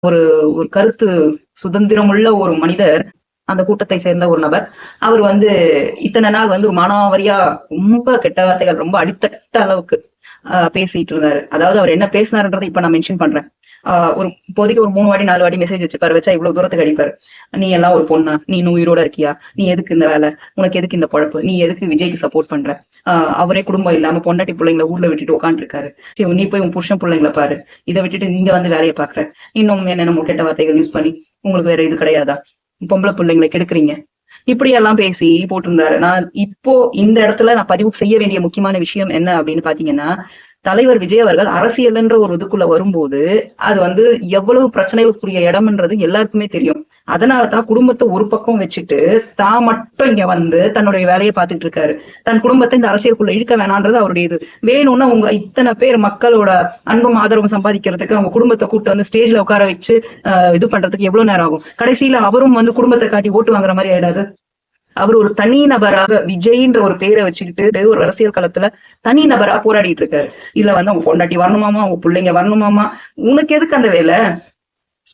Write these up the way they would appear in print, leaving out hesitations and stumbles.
ஒரு ஒரு கருத்து சுதந்திரமுள்ள ஒரு மனிதர், அந்த கூட்டத்தை சேர்ந்த ஒரு நபர். அவர் வந்து இத்தன நாள் வந்து மானாவாரியா ரொம்ப கெட்ட வார்த்தைகள் ரொம்ப அடித்தட்ட அளவுக்கு பேசிட்டு இருந்தாரு. அதாவது அவர் என்ன பேசினாருன்றத இப்ப நான் மென்ஷன் பண்றேன். ஒரு இப்போதைக்கு ஒரு 3 வாட்டி 4 வாட்டி மெசேஜ் வச்சுப்பாரு. வச்சா இவ்வளவு தூரத்துக்கு அடிப்பாரு. "நீ எல்லாம் ஒரு பொண்ணா? நீ இன்னும் உயிரோட இருக்கியா? நீ எதுக்கு இந்த வேலை? உனக்கு எதுக்கு இந்த பொழப்பு? நீ எதுக்கு விஜய்க்கு சப்போர்ட் பண்ற? அவரே குடும்பம் இல்லாம பொண்டாட்டி பிள்ளைங்கள ஊர்ல விட்டுட்டு உட்காந்துருக்காரு. நீ போய் உன் புருஷன் பிள்ளைங்கள பாரு. இதை விட்டுட்டு நீங்க வந்து வேலையை பாக்குற. இன்னும் என்னென்னமோ கெட்ட வார்த்தைகள் யூஸ் பண்ணி உங்களுக்கு வேற இது கிடையாதா? பொம்பளை பிள்ளைங்களை கெடுக்குறீங்க." இப்படி எல்லாம் பேசி போட்டிருந்தாரு. நான் இப்போ இந்த இடத்துல நான் பதிவு செய்ய வேண்டிய முக்கியமான விஷயம் என்ன அப்படின்னு பாத்தீங்கன்னா, தலைவர் விஜய் அவர்கள் அரசியல்ன்ற ஒரு இதுக்குள்ள வரும்போது அது வந்து எவ்வளவு பிரச்சனைகளுக்குரிய இடம்ன்றது எல்லாருக்குமே தெரியும். அதனாலதான் குடும்பத்தை ஒரு பக்கம் வச்சுட்டு தான் மட்டும் இங்க வந்து தன்னுடைய வேலையை பார்த்துட்டு இருக்காரு. தன் குடும்பத்தை இந்த அரசியலுக்குள்ள இழுக்க வேணான்றது அவருடைய இது. வேணும்னா உங்க இத்தனை பேர் மக்களோட அன்பும் ஆதரவும் சம்பாதிக்கிறதுக்கு அவங்க குடும்பத்தை கூப்பிட்டு வந்து ஸ்டேஜ்ல உட்கார வச்சு இது பண்றதுக்கு எவ்வளவு நேரம் ஆகும்? கடைசியில அவரும் வந்து குடும்பத்தை காட்டி ஓட்டு வாங்குற மாதிரி ஆயிடாது? அவர் ஒரு தனி நபராக விஜய்ன்ற ஒரு பேரை வச்சுக்கிட்டு ஒரு அரசியல் களத்துல தனி நபரா போராடிட்டு இருக்காரு. இதுல வந்து அவங்க பொண்டாட்டி வரணுமாமா, அவங்க பிள்ளைங்க வரணுமாமா. உனக்கு எதுக்கு அந்த வேலை?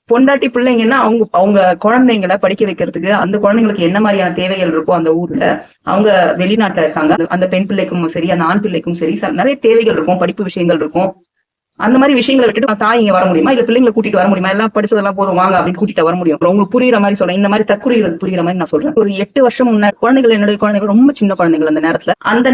பொண்டாட்டி பிள்ளைங்கன்னா அவங்க அவங்க குழந்தைங்களை படிக்க வைக்கிறதுக்கு அந்த குழந்தைங்களுக்கு என்ன மாதிரியான தேவைகள் இருக்கோ அந்த ஊர்ல, அவங்க வெளிநாட்டுல இருக்காங்க, அந்த பெண் பிள்ளைக்கும் சரி அந்த ஆண் பிள்ளைக்கும் சரி நிறைய தேவைகள் இருக்கும், படிப்பு விஷயங்கள் இருக்கும். அந்த மாதிரி விஷயங்களை விட்டுட்டு தாய் இங்க வர முடியுமா? இல்ல பிள்ளைங்களை கூட்டிட்டு வர முடியுமா? எல்லாம் படிச்சதெல்லாம் போதும் வாங்க அப்படின்னு கூட்டிட்டு வர முடியும். உங்களுக்கு புரியுற மாதிரி சொல்றேன். இந்த மாதிரி தற்கொலைகள் புரியுற மாதிரி நான் சொல்றேன். ஒரு 8 வருஷம் முன்னாடி குழந்தைகள், என்னுடைய குழந்தைகள் ரொம்ப சின்ன குழந்தைகள் அந்த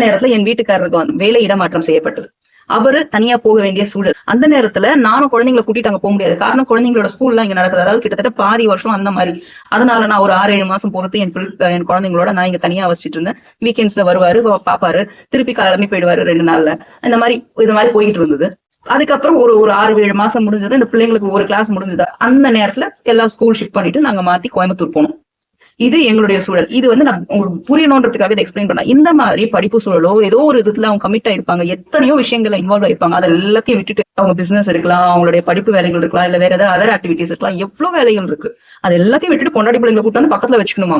நேரத்துல என் வீட்டுக்காரருக்கு வந்து வேலை இடமாற்றம் செய்யப்பட்டது. அவரு தனியா போக வேண்டிய சூழல். அந்த நேரத்துல நானும் குழந்தைங்களை கூட்டிட்டு அங்க போக முடியாது. காரணம் குழந்தைங்களோட ஸ்கூல்லாம் இங்க நடக்குது. அதாவது கிட்டத்தட்ட பாதி வருஷம் அந்த மாதிரி. அதனால நான் ஒரு 6-7 மாசம் பொறுத்து என் குழந்தைங்களோட நான் இங்க தனியா வசிச்சுட்டு இருந்தேன். வீக்கெண்ட்ஸ்ல வருவாரு, பாப்பாரு, திருப்பி கிளம்பி போயிடுவாரு 2 நாள்ல. இந்த மாதிரி போயிட்டு இருந்தது. அதுக்கப்புறம் ஒரு 6-7 மாசம் முடிஞ்சது. இந்த பிள்ளைங்களுக்கு ஒரு கிளாஸ் முடிஞ்சது. அந்த நேரத்துல எல்லாம் ஸ்கூல் ஷிஃப்ட் பண்ணிட்டு நாங்க மாத்தி கோயம்புத்தூர் போனோம். இது எங்களுடைய சூழல். இது வந்து நான் உங்களுக்கு புரியணுன்றதுக்காக இதை எக்ஸ்பிளைன் பண்ணேன். இந்த மாதிரி படிப்பு சூழலோ ஏதோ ஒரு இதுல அவங்க கமிட் ஆயிருப்பாங்க. எத்தனையோ விஷயங்கள்ல இன்வால்வ் ஆயிருப்பாங்க. அதை எல்லாத்தையும் விட்டுட்டு அவங்க பிசினஸ் இருக்கலாம், அவங்களுடைய படிப்பு வேலைகள் இருக்கலாம், இல்ல வேற ஏதாவது அதர் ஆக்டிவிட்டிஸ் இருக்கலாம். எவ்வளவு வேலைகள் இருக்கு. அது எல்லாத்தையும் விட்டுட்டு பொண்டாட்டி பிள்ளைங்களை கூட்டு வந்து பக்கத்துல வச்சுக்கணுமா?